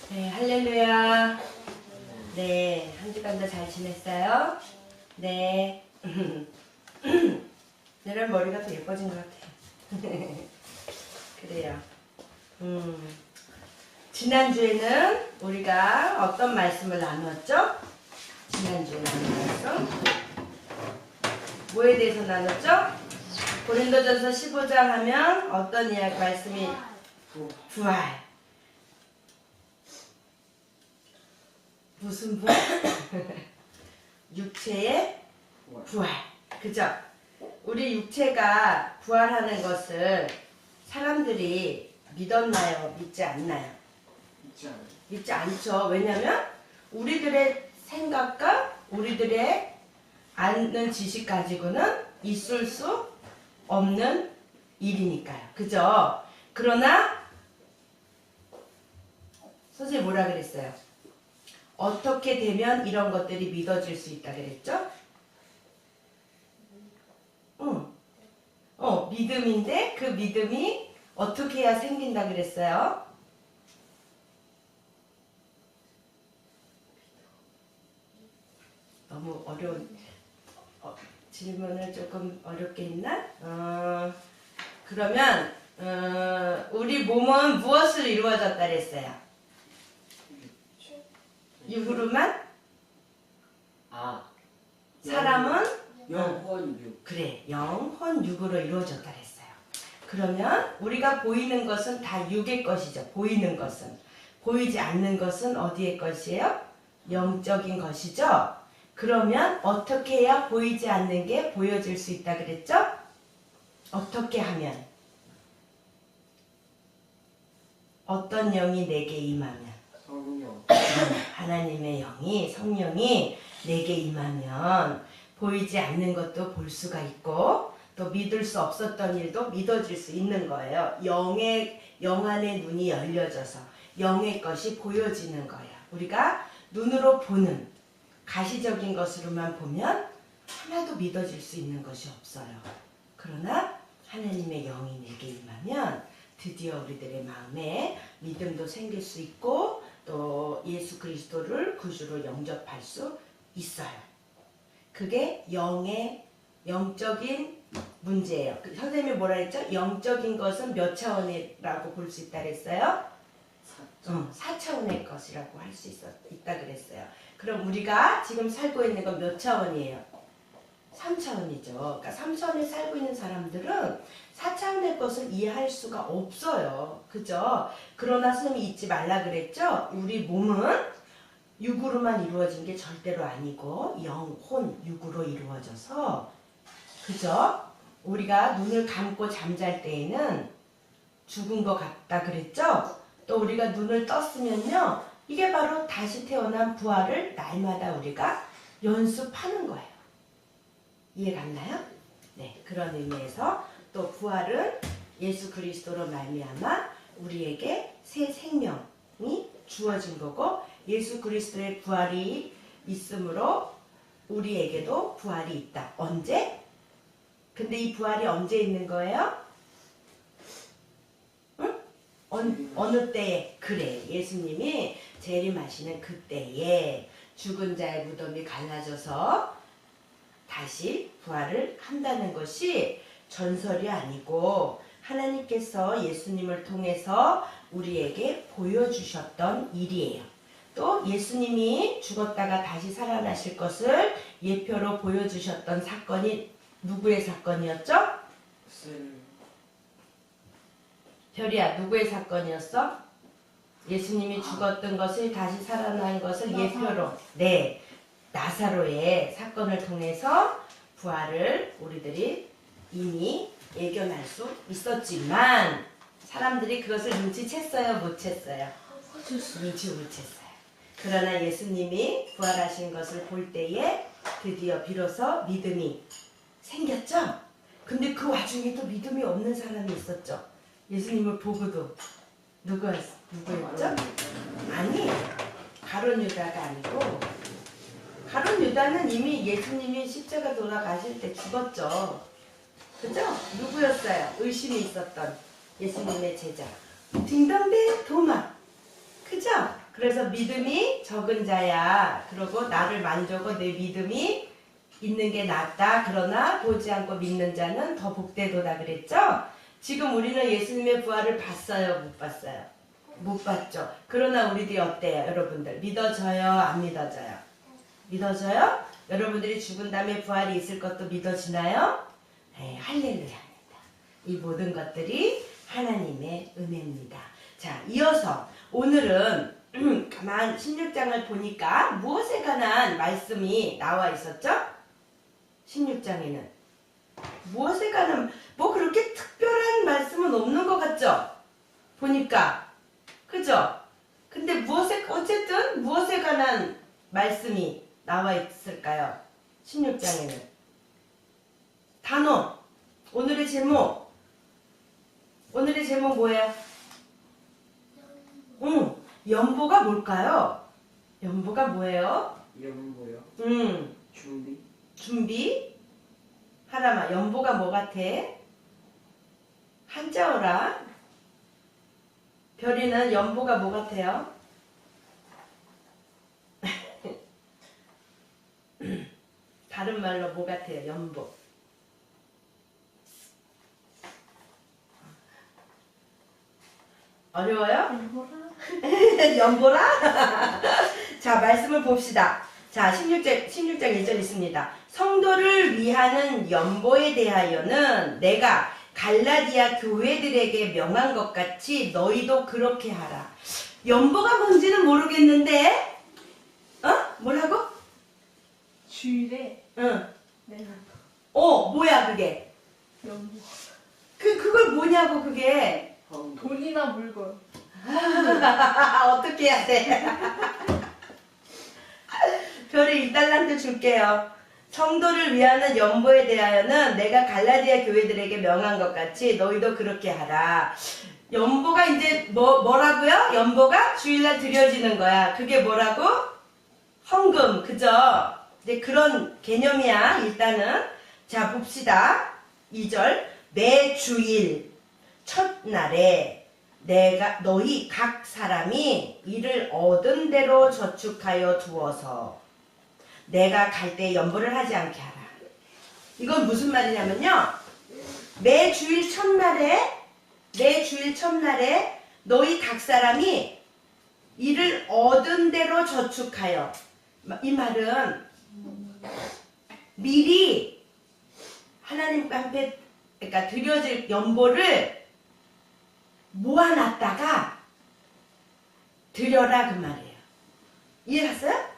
네, 할렐루야. 네, 한 주간도 잘 지냈어요? 네. 내년 머리가 더 예뻐진 것 같아요. 그래요. 지난주에는 우리가 어떤 말씀을 나누었죠? 지난주에 나눈 말씀. 뭐에 대해서 나눴죠? 고린도전서 15장 하면 어떤 이야기 말씀이? 부활. 무슨 부활? 육체의 부활. 그죠? 우리 육체가 부활하는 것을 사람들이 믿었나요? 믿지 않나요? 믿지 않죠. 왜냐면 우리들의 생각과 우리들의 아는 지식 가지고는 있을 수 없는 일이니까요. 그죠? 그러나 선생님 뭐라 그랬어요? 어떻게 되면 이런 것들이 믿어질 수 있다 그랬죠? 믿음인데 그 믿음이 어떻게 해야 생긴다 그랬어요? 너무 어려운 질문을 조금 어렵게 했나? 그러면 우리 몸은 무엇을 이루어졌다 그랬어요? 육으로만? 사람은? 영혼 육. 그래, 영혼 육으로 이루어졌다 그랬어요. 그러면 우리가 보이는 것은 다 육의 것이죠. 보이는 것은. 보이지 않는 것은 어디의 것이에요? 영적인 것이죠. 그러면 어떻게 해야 보이지 않는 게 보여질 수 있다 그랬죠? 어떻게 하면? 어떤 영이 내게 임하면? 성령. 하나님의 영이, 성령이 내게 임하면 보이지 않는 것도 볼 수가 있고 또 믿을 수 없었던 일도 믿어질 수 있는 거예요. 영 안의 눈이 열려져서 영의 것이 보여지는 거예요. 우리가 눈으로 보는 가시적인 것으로만 보면 하나도 믿어질 수 있는 것이 없어요. 그러나 하나님의 영이 내게 임하면 드디어 우리들의 마음에 믿음도 생길 수 있고 또 예수 그리스도를 구주로 영접할 수 있어요. 그게 영적인 문제예요. 선생님이 뭐라 했죠? 영적인 것은 몇 차원이라고 볼 수 있다 그랬어요? 4차원의 것이라고 할 수 있다 그랬어요. 그럼 우리가 지금 살고 있는 건 몇 차원이에요? 3차원이죠. 그러니까 3차원에 살고 있는 사람들은 4차원의 것을 이해할 수가 없어요. 그죠? 그러나 선생님이 잊지 말라 그랬죠? 우리 몸은 육으로만 이루어진 게 절대로 아니고 영혼 육으로 이루어져서 그죠? 우리가 눈을 감고 잠잘 때에는 죽은 것 같다 그랬죠? 또 우리가 눈을 떴으면요 이게 바로 다시 태어난 부활을 날마다 우리가 연습하는 거예요. 이해 갔나요? 네, 그런 의미에서 또 부활은 예수 그리스도로 말미암아 우리에게 새 생명이 주어진 거고 예수 그리스도의 부활이 있으므로 우리에게도 부활이 있다. 언제? 근데 이 부활이 언제 있는 거예요? 응? 어느 때에? 그래, 예수님이 재림하시는 그때에 죽은 자의 무덤이 갈라져서 다시 부활을 한다는 것이 전설이 아니고 하나님께서 예수님을 통해서 우리에게 보여주셨던 일이에요. 또 예수님이 죽었다가 다시 살아나실 것을 예표로 보여주셨던 사건이 누구의 사건이었죠? 별이야, 누구의 사건이었어? 예수님이 죽었던 것을 다시 살아난 것을 예표로. 네, 나사로의 사건을 통해서 부활을 우리들이 이미 예견할 수 있었지만 사람들이 그것을 눈치챘어요? 못 챘어요? 눈치 못 챘어요. 그러나 예수님이 부활하신 것을 볼 때에 드디어 비로소 믿음이 생겼죠? 근데 그 와중에도 믿음이 없는 사람이 있었죠? 예수님을 보고도 누구였죠? 아니, 가룟 유다가 아니고 가룟 유다는 이미 예수님이 십자가 돌아가실 때 죽었죠. 그죠? 누구였어요? 의심이 있었던 예수님의 제자 딩동댕 도마. 그죠? 그래서 믿음이 적은 자야. 그러고 나를 만져고 내 믿음이 있는 게 낫다. 그러나 보지 않고 믿는 자는 더 복되도다 그랬죠? 지금 우리는 예수님의 부활을 봤어요? 못 봤어요? 못 봤죠. 그러나 우리들이 어때요? 여러분들 믿어져요? 안 믿어져요? 믿어져요? 여러분들이 죽은 다음에 부활이 있을 것도 믿어지나요? 네, 할렐루야입니다. 이 모든 것들이 하나님의 은혜입니다. 자, 이어서 오늘은 가만 16장을 보니까 무엇에 관한 말씀이 나와 있었죠? 16장에는 무엇에 관한 뭐 그렇게 특별한 말씀은 없는 것 같죠? 보니까 그죠? 근데 어쨌든 무엇에 관한 말씀이 나와 있을까요? 16장에는 단어 오늘의 제목 뭐예요? 연보가 뭘까요? 연보가 뭐예요? 연보요? 준비 하람아 연보가 뭐 같아? 한자어라 별이는 연보가 뭐 같아요? 다른 말로 뭐 같아요? 연보 어려워요? 연보라? 자, 말씀을 봅시다. 자, 16장 1절 있습니다. 성도를 위하는 연보에 대하여는 내가 갈라디아 교회들에게 명한 것 같이 너희도 그렇게 하라. 연보가 뭔지는 모르겠는데, 뭐라고? 주일에 응. 내가 뭐야, 그게? 연보 그걸 뭐냐고, 그게? 돈이나 물건 어떻게 해야 돼? 별이 1달란트 줄게요. 성도를 위하는 연보에 대하여는 내가 갈라디아 교회들에게 명한 것 같이 너희도 그렇게 하라. 연보가 이제 뭐라고요? 연보가 주일날 드려지는 거야. 그게 뭐라고? 헌금, 그죠? 이제 그런 개념이야, 일단은. 자, 봅시다. 2절. 매 주일 첫날에 너희 각 사람이 이를 얻은 대로 저축하여 두어서 내가 갈 때 연보를 하지 않게 하라. 이건 무슨 말이냐면요. 매 주일 첫날에 너희 각 사람이 이를 얻은 대로 저축하여. 이 말은 미리 하나님과 함께 그러니까 드려질 연보를 모아놨다가 드려라 그 말이에요. 이해갔어요?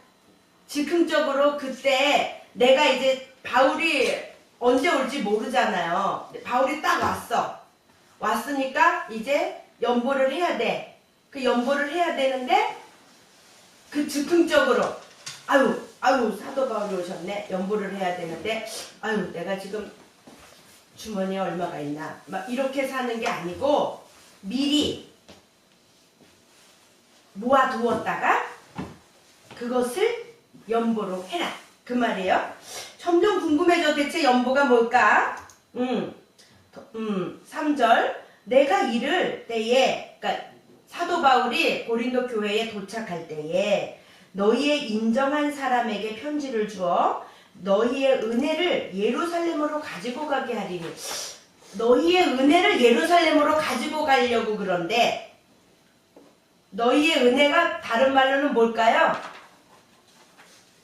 즉흥적으로 그때 내가 이제 바울이 언제 올지 모르잖아요. 바울이 딱 왔으니까 이제 연보를 해야 돼. 그 연보를 해야 되는데 그 즉흥적으로 아유 사도 바울이 오셨네. 연보를 해야 되는데 내가 지금 주머니에 얼마가 있나 막 이렇게 사는 게 아니고 미리 모아두었다가 그것을 연보로 해라 그 말이에요. 점점 궁금해져. 대체 연보가 뭘까? 3절 내가 이를 때에 그러니까 사도 바울이 고린도 교회에 도착할 때에 너희의 인정한 사람에게 편지를 주어 너희의 은혜를 예루살렘으로 가지고 가게 하리니. 너희의 은혜를 예루살렘으로 가지고 가려고 그런데 너희의 은혜가 다른 말로는 뭘까요?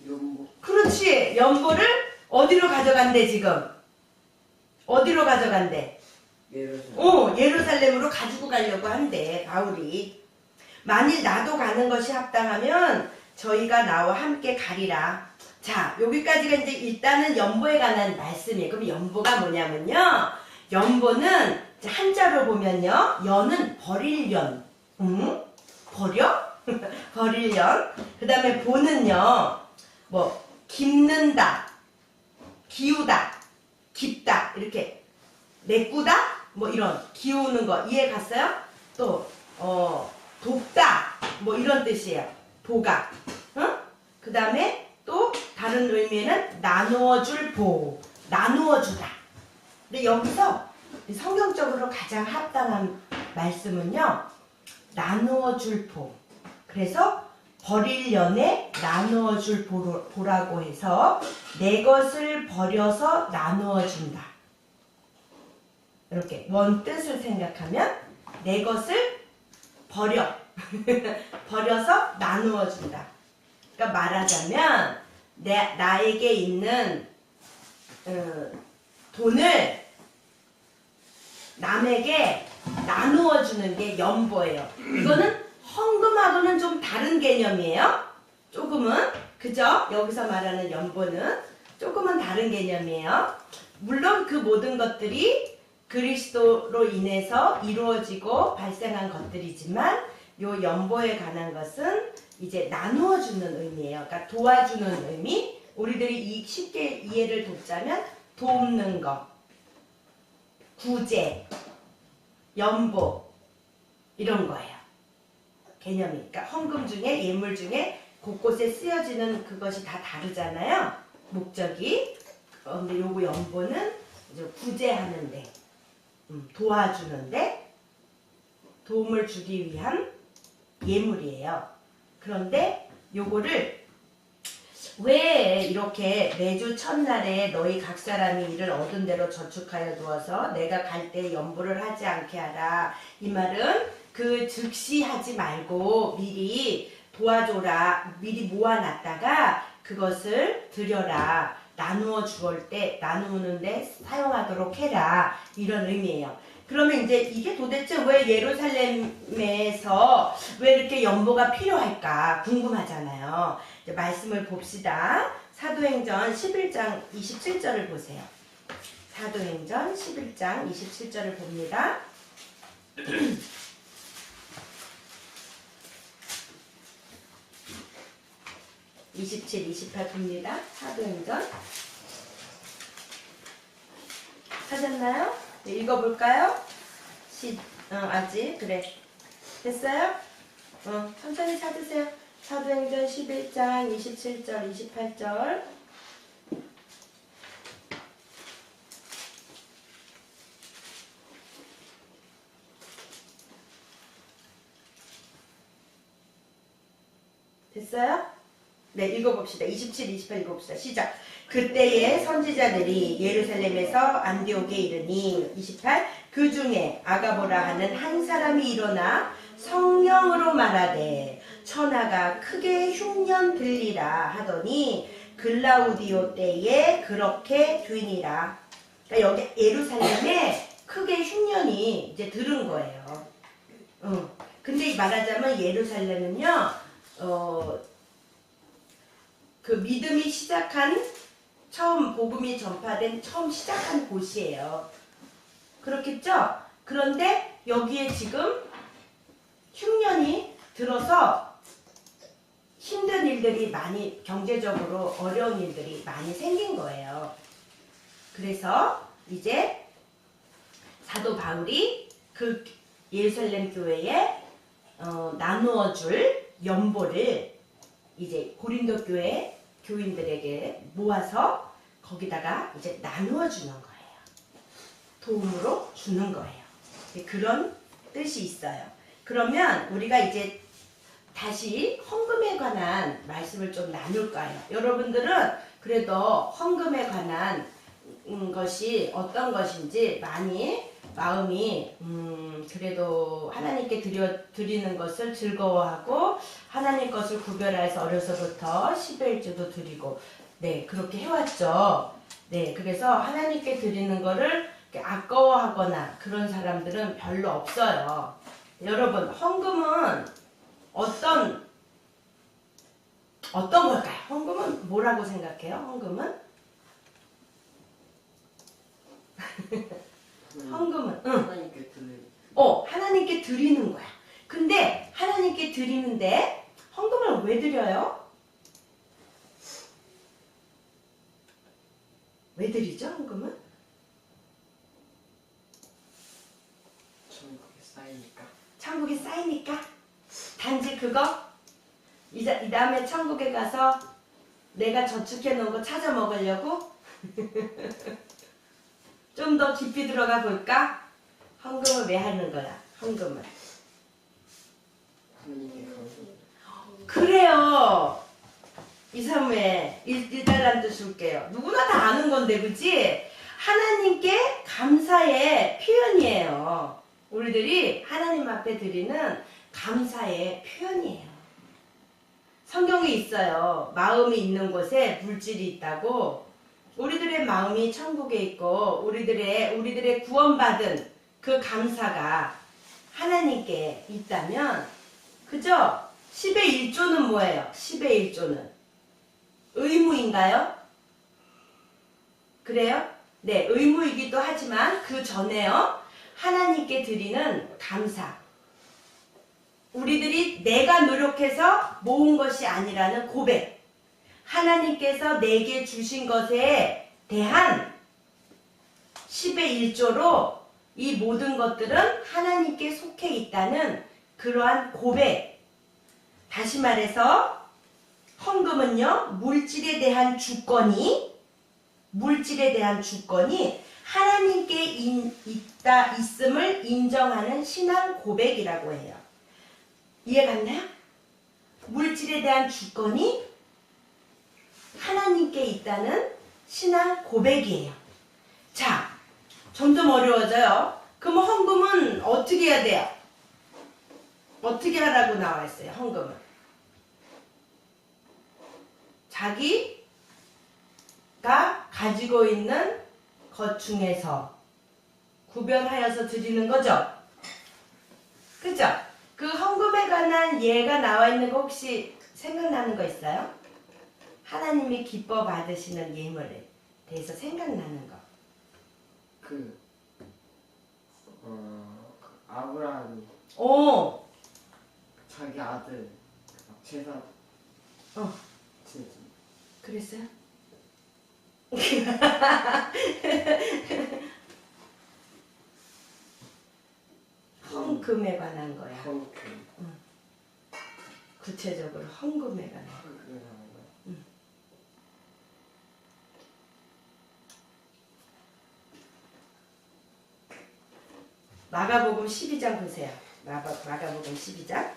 연보. 그렇지. 연보를 어디로 가져간대 지금? 어디로 가져간대? 예루살렘으로 가지고 가려고 한대 바울이. 만일 나도 가는 것이 합당하면 저희가 나와 함께 가리라. 자, 여기까지가 이제 일단은 연보에 관한 말씀이에요. 그럼 연보가 뭐냐면요. 연보는 한자로 보면요. 연은 버릴 연. 버려? 버릴 연. 그 다음에 보는요. 깁는다, 기우다, 깁다, 이렇게 메꾸다, 이런 기우는 거 이해 갔어요? 또 돕다, 이런 뜻이에요. 보가. 그 다음에 또 다른 의미에는 나누어줄 보, 나누어주다. 근데 여기서 성경적으로 가장 합당한 말씀은요. 나누어줄 보. 그래서 버리려네 나누어 줄 보라고 해서 내 것을 버려서 나누어 준다. 이렇게 원 뜻을 생각하면 내 것을 버려서 나누어 준다. 그러니까 말하자면 나에게 있는 돈을 남에게 나누어 주는 게 연보예요. 이거는 헌금하고는 좀 다른 개념이에요. 조금은. 그죠? 여기서 말하는 연보는 조금은 다른 개념이에요. 물론 그 모든 것들이 그리스도로 인해서 이루어지고 발생한 것들이지만 요 연보에 관한 것은 이제 나누어 주는 의미예요. 그러니까 도와주는 의미. 우리들이 쉽게 이해를 돕자면 돕는 것, 구제, 연보 이런 거예요. 개념이. 그러니까 헌금 중에 예물 중에 곳곳에 쓰여지는 그것이 다 다르잖아요. 목적이. 근데 요거 연보는 이제 구제하는데, 도와주는데 도움을 주기 위한 예물이에요. 그런데 요거를 왜 이렇게 매주 첫날에 너희 각 사람이 이를 얻은 대로 저축하여 두어서 내가 갈 때 연보를 하지 않게 하라. 이 말은 그 즉시 하지 말고 미리 도와줘라. 미리 모아놨다가 그것을 드려라. 나누어 주올 때 나누는데 사용하도록 해라. 이런 의미예요. 그러면 이제 이게 도대체 왜 예루살렘에서 왜 이렇게 연보가 필요할까 궁금하잖아요. 이제 말씀을 봅시다. 사도행전 11장 27절을 보세요. 사도행전 11장 27절을 봅니다. 27, 28 봅니다. 사도행전. 찾았나요? 네, 읽어볼까요? 아직 그래. 됐어요? 천천히 찾으세요. 사도행전 11장 27절 28절. 됐어요? 네, 읽어봅시다. 27, 28 읽어봅시다. 시작. 그때에 선지자들이 예루살렘에서 안디옥에 이르니 28. 그 중에 아가보라 하는 한 사람이 일어나 성령으로 말하되 천하가 크게 흉년 들리라 하더니 글라우디오 때에 그렇게 되니라. 그러니까 여기 예루살렘에 크게 흉년이 이제 들은 거예요. 근데 말하자면 예루살렘은요, 그 믿음이 시작한 처음 복음이 전파된 처음 시작한 곳이에요. 그렇겠죠? 그런데 여기에 지금 흉년이 들어서 힘든 일들이 많이 경제적으로 어려운 일들이 많이 생긴 거예요. 그래서 이제 사도 바울이 그 예루살렘 교회에 나누어 줄 연보를 이제 고린도 교회 교인들에게 모아서 거기다가 이제 나누어 주는 거예요. 도움으로 주는 거예요. 그런 뜻이 있어요. 그러면 우리가 이제 다시 헌금에 관한 말씀을 좀 나눌 거예요. 여러분들은 그래도 헌금에 관한 것이 어떤 것인지 많이 마음이 그래도 하나님께 드리는 것을 즐거워하고 하나님 것을 구별해서 어려서부터 11조도 드리고 네 그렇게 해왔죠. 네 그래서 하나님께 드리는 거를 아까워하거나 그런 사람들은 별로 없어요. 여러분 헌금은 어떤 걸까요? 헌금은 뭐라고 생각해요? 헌금은? 헌금은 하나님께 드리는 하나님께 드리는 거야. 근데 하나님께 드리는데 헌금을 왜 드려요? 왜 드리죠? 헌금은? 천국에 쌓이니까. 천국에 쌓이니까? 단지 그거? 이 다음에 천국에 가서 내가 저축해 놓은 거 찾아 먹으려고? 좀 더 깊이 들어가 볼까? 헌금을 왜 하는 거야? 헌금을. 하나님께 감사. 그래요. 일단란도 줄게요. 누구나 다 아는 건데, 그치? 하나님께 감사의 표현이에요. 우리들이 하나님 앞에 드리는 감사의 표현이에요. 성경에 있어요. 마음이 있는 곳에 물질이 있다고. 우리들의 마음이 천국에 있고 우리들의 구원받은 그 감사가 하나님께 있다면, 그죠? 10의 1조는 뭐예요? 10의 1조는 의무인가요? 그래요? 네, 의무이기도 하지만 그 전에요, 하나님께 드리는 감사. 우리들이 내가 노력해서 모은 것이 아니라는 고백. 하나님께서 내게 주신 것에 대한 10의 1조로 이 모든 것들은 하나님께 속해 있다는 그러한 고백. 다시 말해서 헌금은요, 물질에 대한 주권이 하나님께 있음을 인정하는 신앙 고백이라고 해요. 이해 갔나요? 물질에 대한 주권이 하나님께 있다는 신앙 고백이에요. 자, 점점 어려워져요. 그럼 헌금은 어떻게 해야 돼요? 어떻게 하라고 나와 있어요, 헌금은? 자기가 가지고 있는 것 중에서 구별하여서 드리는 거죠. 그죠? 그 헌금에 관한 예가 나와 있는 거 혹시 생각나는 거 있어요? 하나님이 기뻐 받으시는 예물에 대해서 생각나는 거. 아브라함이 오, 자기 아들 제사 지냈죠. 그랬어요? 헌금에 관한 거야. 헌금. 구체적으로 헌금에 관한 거. 마가복음 12장 보세요. 마가복음 12장.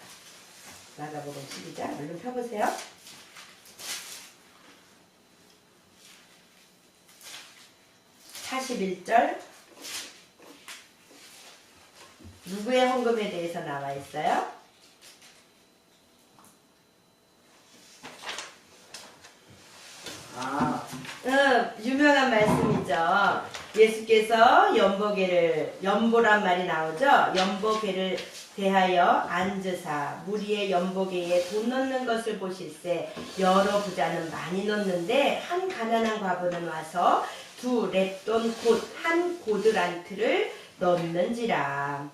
마가복음 12장. 얼른 펴보세요. 41절. 누구의 헌금에 대해서 나와 있어요? 유명한 말씀이죠. 예수께서 연보란 말이 나오죠. 연보궤를 대하여 앉으사 무리의 연보궤에 돈 넣는 것을 보실세 여러 부자는 많이 넣는데 한 가난한 과부는 와서 2 렙돈 곧 한 고드란트를 넣는지라.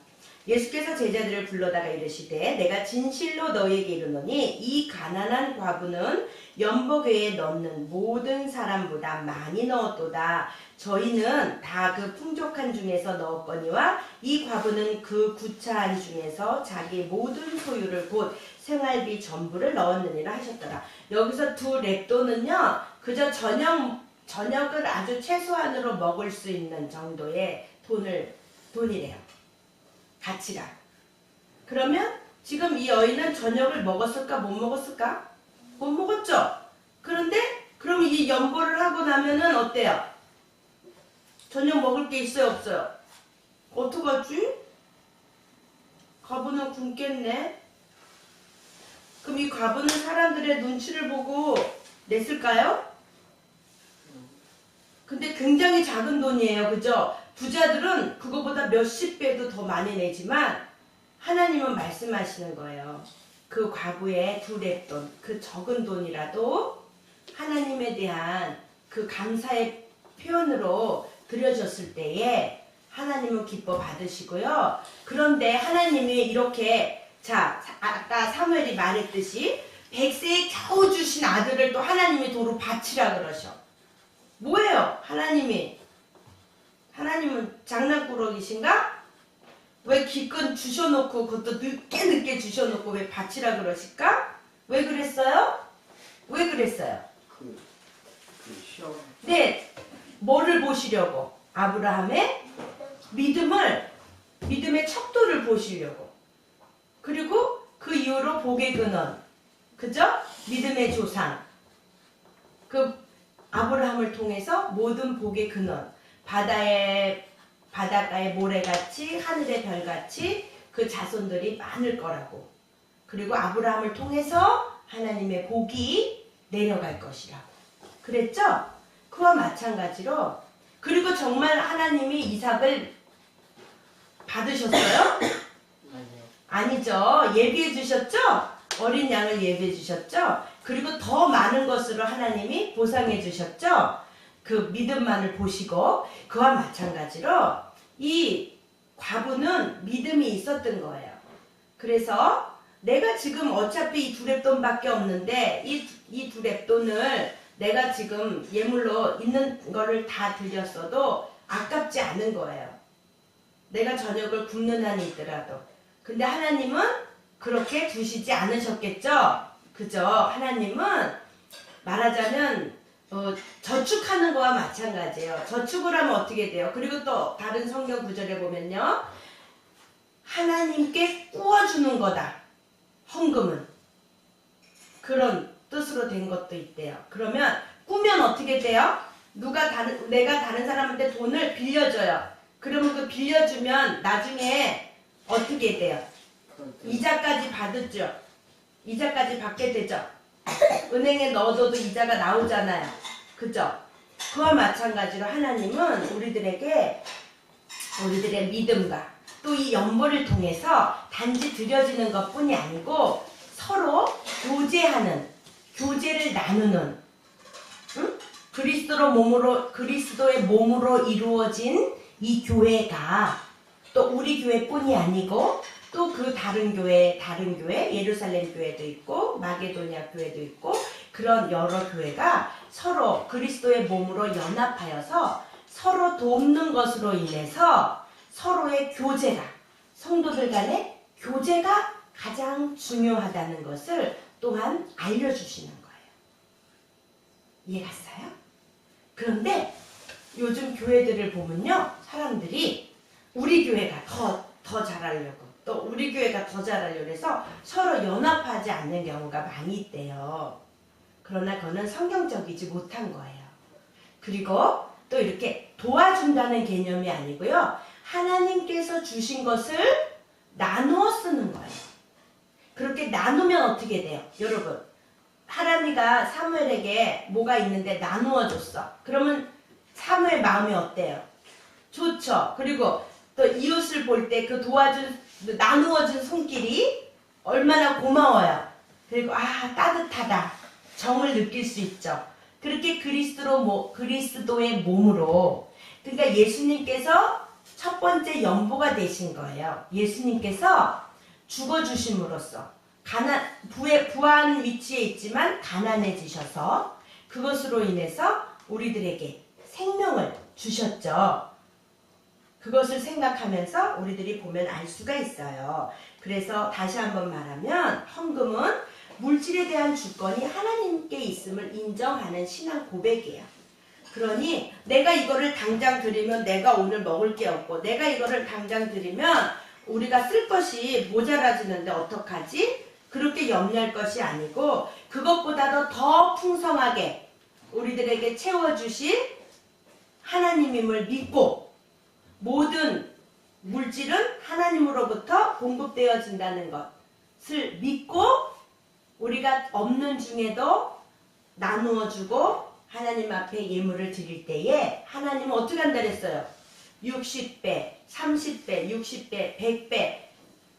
예수께서 제자들을 불러다가 이르시되 내가 진실로 너희에게 이르노니 이 가난한 과부는 연보궤에 넣는 모든 사람보다 많이 넣었도다. 저희는 다 그 풍족한 중에서 넣었거니와 이 과부는 그 구차한 중에서 자기 모든 소유를 곧 생활비 전부를 넣었느니라 하셨더라. 여기서 2 렙돈은요, 그저 저녁을 아주 최소한으로 먹을 수 있는 정도의 돈이래요. 가치가. 그러면 지금 이 여인은 저녁을 먹었을까 못 먹었을까? 못 먹었죠? 그런데 그럼 이 연보를 하고 나면은 어때요? 저녁 먹을 게 있어요 없어요? 어떡하지? 과부는 굶겠네. 그럼 이 과부는 사람들의 눈치를 보고 냈을까요? 근데 굉장히 작은 돈이에요. 그죠? 부자들은 그거보다 몇십 배도 더 많이 내지만 하나님은 말씀하시는 거예요. 그 과부의 2 렙돈, 그 적은 돈이라도 하나님에 대한 그 감사의 표현으로 드려졌을 때에 하나님은 기뻐 받으시고요. 그런데 하나님이 이렇게, 자, 아까 사무엘이 말했듯이 100세에 겨우 주신 아들을 또 하나님이 도로 바치라 그러셔. 뭐예요? 하나님은 장난꾸러기신가? 왜 기껏 주셔놓고 그것도 늦게 주셔놓고 왜 바치라 그러실까? 왜 그랬어요? 왜 그랬어요? 그 시험. 네, 뭐를 보시려고? 아브라함의 믿음의 척도를 보시려고. 그리고 그 이후로 복의 근원, 그죠? 믿음의 조상. 그 아브라함을 통해서 모든 복의 근원, 바닷가의 모래같이 하늘의 별같이 그 자손들이 많을 거라고. 그리고 아브라함을 통해서 하나님의 복이 내려갈 것이라고 그랬죠? 그와 마찬가지로 그리고 정말 하나님이 이삭을 받으셨어요? 아니요. 아니죠. 예비해 주셨죠? 어린 양을 예비해 주셨죠? 그리고 더 많은 것으로 하나님이 보상해 주셨죠? 그 믿음만을 보시고 그와 마찬가지로 이 과부는 믿음이 있었던 거예요. 그래서 내가 지금 어차피 이 두렙돈밖에 없는데 이 두렙돈을 내가 지금 예물로 있는 거를 다 드렸어도 아깝지 않은 거예요. 내가 저녁을 굶는 한이 있더라도. 근데 하나님은 그렇게 두시지 않으셨겠죠? 그죠? 하나님은 말하자면 저축하는 거와 마찬가지예요. 저축을 하면 어떻게 돼요? 그리고 또 다른 성경 구절에 보면요. 하나님께 꾸어주는 거다. 헌금은. 그런 뜻으로 된 것도 있대요. 그러면 꾸면 어떻게 돼요? 내가 다른 사람한테 돈을 빌려줘요. 그러면 그 빌려주면 나중에 어떻게 돼요? 이자까지 받았죠. 이자까지 받게 되죠. 은행에 넣어둬도 이자가 나오잖아요. 그죠? 그와 마찬가지로 하나님은 우리들의 믿음과 또 이 연보를 통해서 단지 드려지는 것뿐이 아니고 서로 교제를 나누는, 응? 그리스도의 몸으로 이루어진 이 교회가 또 우리 교회뿐이 아니고 또 그 다른 교회, 예루살렘 교회도 있고 마게도냐 교회도 있고 그런 여러 교회가 서로 그리스도의 몸으로 연합하여서 서로 돕는 것으로 인해서 서로의 교제가, 성도들 간의 교제가 가장 중요하다는 것을 또한 알려주시는 거예요. 이해갔어요? 그런데 요즘 교회들을 보면요, 사람들이 우리 교회가 더 잘하려고 또 우리 교회가 더 잘하려고 해서 서로 연합하지 않는 경우가 많이 있대요. 그러나 그거는 성경적이지 못한 거예요. 그리고 또 이렇게 도와준다는 개념이 아니고요. 하나님께서 주신 것을 나누어 쓰는 거예요. 그렇게 나누면 어떻게 돼요? 여러분, 하나님가 사무엘에게 뭐가 있는데 나누어 줬어. 그러면 사무엘 마음이 어때요? 좋죠. 그리고 또 이웃을 볼 때 그 나누어준 손길이 얼마나 고마워요. 그리고 따뜻하다. 정을 느낄 수 있죠. 그렇게 그리스도의 몸으로, 그러니까 예수님께서 첫 번째 연보가 되신 거예요. 예수님께서 죽어주심으로써 부한 위치에 있지만 가난해지셔서 그것으로 인해서 우리들에게 생명을 주셨죠. 그것을 생각하면서 우리들이 보면 알 수가 있어요. 그래서 다시 한번 말하면 헌금은 물질에 대한 주권이 하나님께 있음을 인정하는 신앙 고백이에요. 그러니 내가 이거를 당장 드리면 내가 오늘 먹을 게 없고 내가 이거를 당장 드리면 우리가 쓸 것이 모자라지는데 어떡하지? 그렇게 염려할 것이 아니고 그것보다도 더 풍성하게 우리들에게 채워주실 하나님임을 믿고 모든 물질은 하나님으로부터 공급되어진다는 것을 믿고 우리가 없는 중에도 나누어주고 하나님 앞에 예물을 드릴 때에 하나님은 어떻게 한다 그랬어요? 60배, 30배, 60배, 100배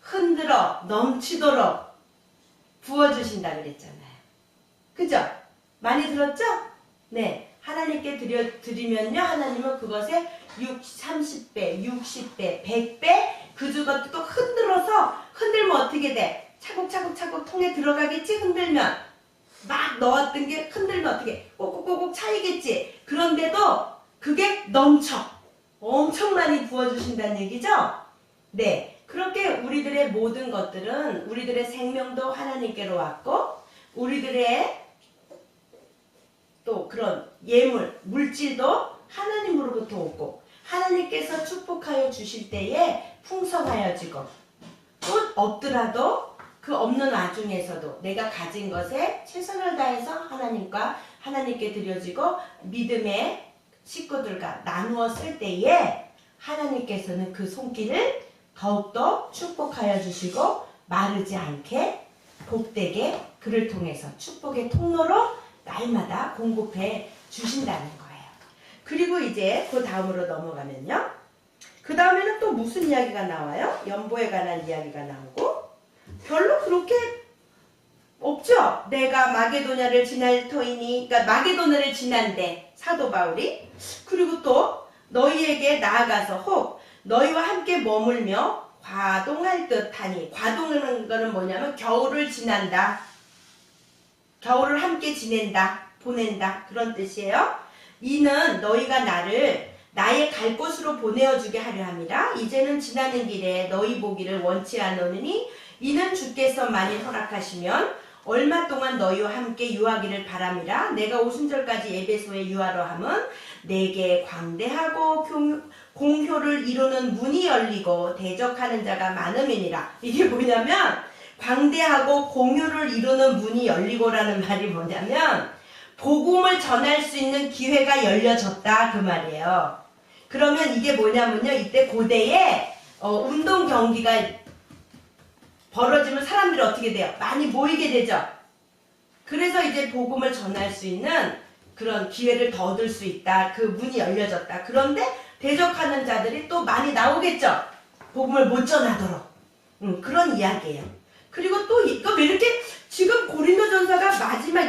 흔들어 넘치도록 부어주신다 그랬잖아요. 그죠? 많이 들었죠? 네. 하나님께 드리면요. 하나님은 그것에 30배, 60배, 100배 그것도 또 흔들면 어떻게 돼? 차곡차곡 통에 들어가겠지? 흔들면 막 넣었던 게 흔들면 어떻게 꼭꼭꼭 차이겠지? 그런데도 그게 넘쳐 엄청 많이 부어주신다는 얘기죠? 네, 그렇게 우리들의 모든 것들은 우리들의 생명도 하나님께로 왔고 우리들의 또 그런 예물, 물질도 하나님으로부터 오고 하나님께서 축복하여 주실 때에 풍성하여지고 또 없더라도 그 없는 와중에서도 내가 가진 것에 최선을 다해서 하나님께 드려지고 믿음의 식구들과 나누어 쓸 때에 하나님께서는 그 손길을 더욱더 축복하여 주시고 마르지 않게 복되게 그를 통해서 축복의 통로로 날마다 공급해 주신다는 거예요. 그리고 이제 그 다음으로 넘어가면요. 그 다음에는 또 무슨 이야기가 나와요? 연보에 관한 이야기가 나오고 별로 그렇게 없죠. 내가 마게도냐를 지날 터이니, 그러니까 마게도냐를 지난데 사도 바울이, 그리고 또 너희에게 나아가서 혹 너희와 함께 머물며 과동할 듯하니, 과동하는 거는 뭐냐면 겨울을 지난다, 겨울을 함께 지낸다, 보낸다, 그런 뜻이에요. 이는 너희가 나의 갈 곳으로 보내어주게 하려 함이라. 이제는 지나는 길에 너희 보기를 원치 않으니 이는 주께서 만일 허락하시면 얼마 동안 너희와 함께 유하기를 바람이라. 내가 오순절까지 에베소에 유하러 함은 내게 광대하고 공효를 이루는 문이 열리고 대적하는 자가 많음이니라. 이게 뭐냐면 광대하고 공효를 이루는 문이 열리고라는 말이 뭐냐면 복음을 전할 수 있는 기회가 열려졌다 그 말이에요. 그러면 이게 뭐냐면요, 이때 고대에 운동 경기가 벌어지면 사람들이 어떻게 돼요? 많이 모이게 되죠. 그래서 이제 복음을 전할 수 있는 그런 기회를 더 얻을 수 있다. 그 문이 열려졌다. 그런데 대적하는 자들이 또 많이 나오겠죠. 복음을 못 전하도록. 그런 이야기예요. 그리고 또 이거 왜 이렇게 지금 고린도전서가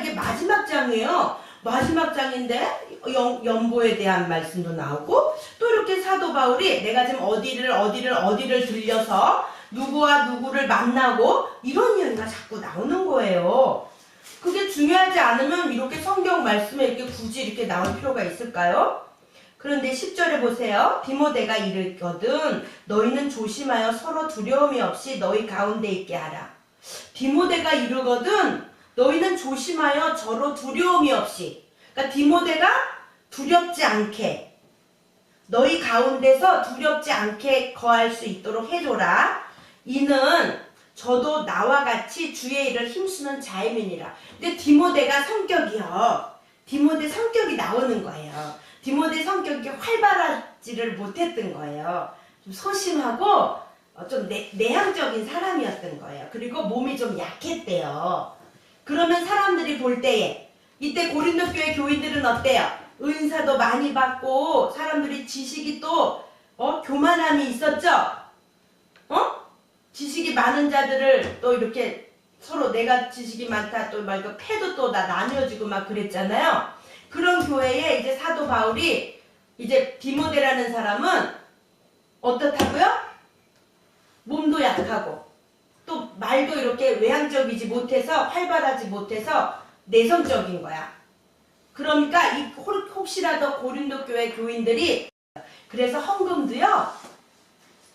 이게 마지막 장이에요. 마지막 장인데 연보에 대한 말씀도 나오고 또 이렇게 사도 바울이 내가 지금 어디를 들려서 누구와 누구를 만나고 이런 이야기가 자꾸 나오는 거예요. 그게 중요하지 않으면 이렇게 성경 말씀에 이렇게 굳이 이렇게 나올 필요가 있을까요? 그런데 10절에 보세요. 디모데가 이르거든 너희는 조심하여 서로 두려움이 없이 너희 가운데 있게 하라. 디모데가 이르거든 너희는 조심하여 서로 두려움이 없이, 그러니까 디모데가 두렵지 않게 너희 가운데서 두렵지 않게 거할 수 있도록 해줘라. 이는 저도 나와 같이 주의 일을 힘쓰는 자임이니라. 근데 디모데가 성격이요. 디모데 성격이 나오는 거예요. 디모데 성격이 활발하지를 못했던 거예요. 좀 소심하고 좀 내향적인 사람이었던 거예요. 그리고 몸이 좀 약했대요. 그러면 사람들이 볼 때에 이때 고린도 교회 교인들은 어때요? 은사도 많이 받고 사람들이 지식이 또 교만함이 있었죠? 지식이 많은 자들을 또 이렇게 서로 내가 지식이 많다 또 말고 패도 또 다 나뉘어지고 막 그랬잖아요. 그런 교회에 이제 사도 바울이 이제 디모데라는 사람은 어떻다고요? 몸도 약하고 또 말도 이렇게 외향적이지 못해서 활발하지 못해서 내성적인 거야. 그러니까 혹시라도 고린도 교회 교인들이 그래서 헌금도요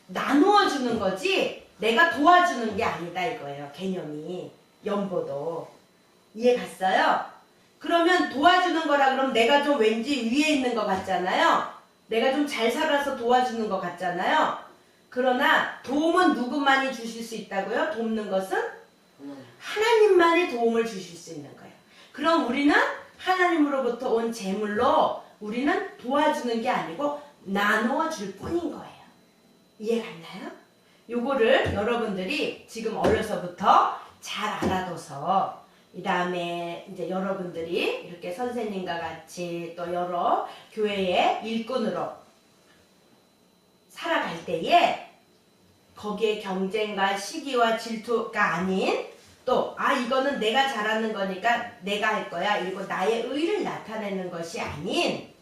나누어 주는 거지 내가 도와주는 게 아니다 이거예요. 개념이. 연보도 이해 갔어요? 그러면 도와주는 거라 그러면 내가 좀 왠지 위에 있는 것 같잖아요. 내가 좀 잘 살아서 도와주는 것 같잖아요. 그러나 도움은 누구만이 주실 수 있다고요? 돕는 것은 하나님만이 도움을 주실 수 있는 거예요. 그럼 우리는 하나님으로부터 온 재물로 우리는 도와주는 게 아니고 나누어 줄 뿐인 거예요. 이해 갔나요? 요거를 여러분들이 지금 어려서부터 잘 알아둬서 이 다음에 이제 여러분들이 이렇게 선생님과 같이 또 여러 교회의 일꾼으로 살아갈 때에 거기에 경쟁과 시기와 질투가 아닌 또 이거는 내가 잘하는 거니까 내가 할 거야. 그리고 나의 의를 나타내는 것이 아닌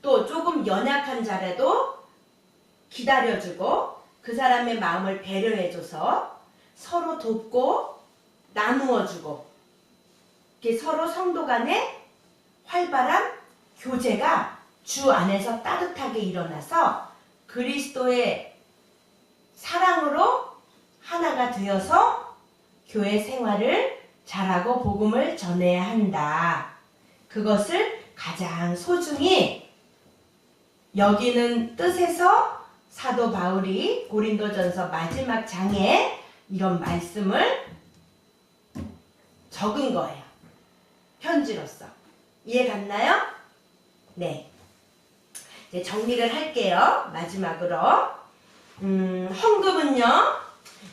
또 조금 연약한 자라도 기다려주고 그 사람의 마음을 배려해줘서 서로 돕고 나누어주고 이렇게 서로 성도 간에 활발한 교제가 주 안에서 따뜻하게 일어나서 그리스도의 사랑으로 하나가 되어서 교회 생활을 잘하고 복음을 전해야 한다. 그것을 가장 소중히 여기는 뜻에서 사도 바울이 고린도전서 마지막 장에 이런 말씀을 적은 거예요. 편지로서. 이해 갔나요? 네. 이제 정리를 할게요. 마지막으로. 헌금은요,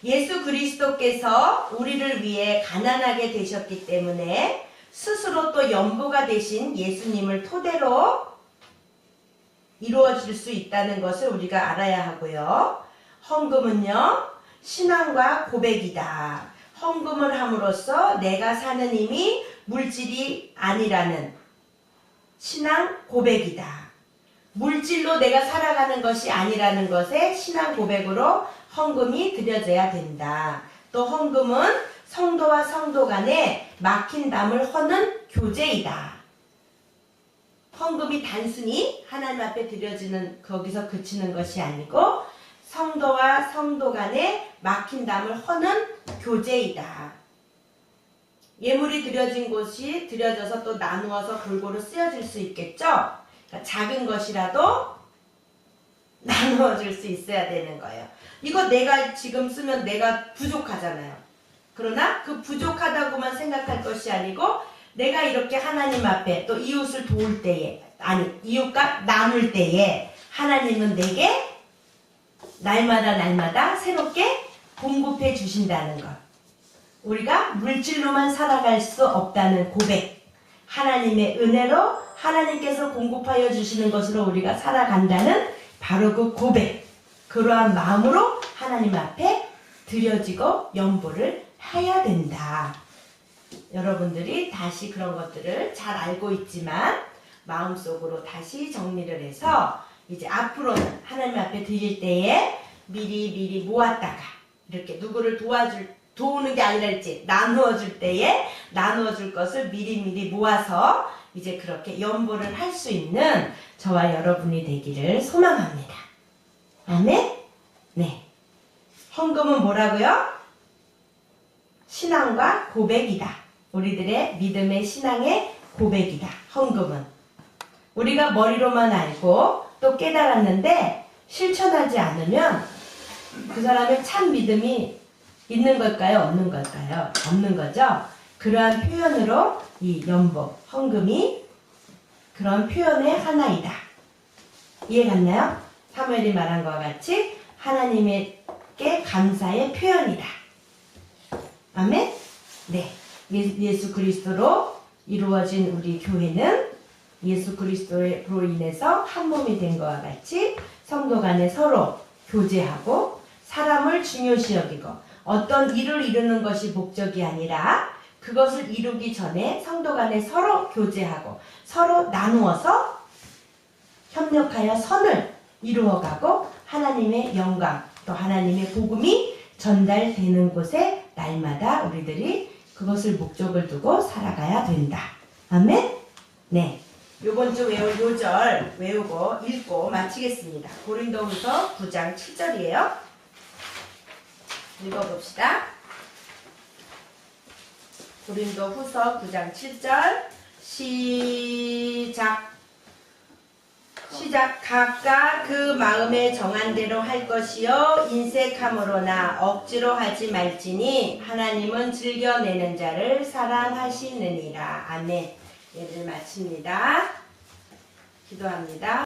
예수 그리스도께서 우리를 위해 가난하게 되셨기 때문에 스스로 또 연보가 되신 예수님을 토대로 이루어질 수 있다는 것을 우리가 알아야 하고요. 헌금은요, 신앙과 고백이다. 헌금을 함으로써 내가 사는 힘이 물질이 아니라는 신앙 고백이다. 물질로 내가 살아가는 것이 아니라는 것에 신앙 고백으로 헌금이 드려져야 된다. 또 헌금은 성도와 성도 간에 막힌 담을 허는 교제이다. 헌금이 단순히 하나님 앞에 드려지는 거기서 그치는 것이 아니고 성도와 성도 간에 막힌 담을 허는 교제이다. 예물이 드려진 곳이 드려져서 또 나누어서 골고루 쓰여질 수 있겠죠? 그러니까 작은 것이라도 나누어질 수 있어야 되는 거예요. 이거 내가 지금 쓰면 내가 부족하잖아요. 그러나 그 부족하다고만 생각할 것이 아니고 내가 이렇게 하나님 앞에 또 이웃을 도울 때에, 아니 이웃과 나눌 때에 하나님은 내게 날마다 새롭게 공급해 주신다는 것. 우리가 물질로만 살아갈 수 없다는 고백. 하나님의 은혜로 하나님께서 공급하여 주시는 것으로 우리가 살아간다는 바로 그 고백. 그러한 마음으로 하나님 앞에 드려지고 연보를 해야 된다. 여러분들이 다시 그런 것들을 잘 알고 있지만 마음속으로 다시 정리를 해서 이제 앞으로는 하나님 앞에 드릴 때에 미리 모았다가 이렇게 누구를 도우는 게 아니라 이제 나누어 줄 때에 나누어 줄 것을 미리 모아서 이제 그렇게 연보를 할 수 있는 저와 여러분이 되기를 소망합니다. 아멘? 네. 헌금은 뭐라고요? 신앙과 고백이다. 우리들의 믿음의 신앙의 고백이다. 헌금은. 우리가 머리로만 알고 또 깨달았는데 실천하지 않으면 그 사람의 참 믿음이 있는 걸까요? 없는 걸까요? 없는 거죠? 그러한 표현으로 이 연보, 헌금이 그런 표현의 하나이다. 이해 갔나요? 사무엘이 말한 것과 같이 하나님께 감사의 표현이다. 아멘? 네. 예수 그리스도로 이루어진 우리 교회는 예수 그리스도로 인해서 한 몸이 된 것과 같이 성도 간에 서로 교제하고 사람을 중요시 여기고 어떤 일을 이루는 것이 목적이 아니라 그것을 이루기 전에 성도 간에 서로 교제하고 서로 나누어서 협력하여 선을 이루어가고 하나님의 영광 또 하나님의 복음이 전달되는 곳에 날마다 우리들이 그것을 목적을 두고 살아가야 된다. 아멘? 네. 요번 주 외울 요절 외우고 읽고 마치겠습니다. 고린도후서 9장 7절이에요. 읽어봅시다. 고린도후서 9장 7절 시작. 각각 그 마음에 정한 대로 할 것이요 인색함으로나 억지로 하지 말지니 하나님은 즐겨내는 자를 사랑하시느니라. 아멘. 예를 마칩니다. 기도합니다.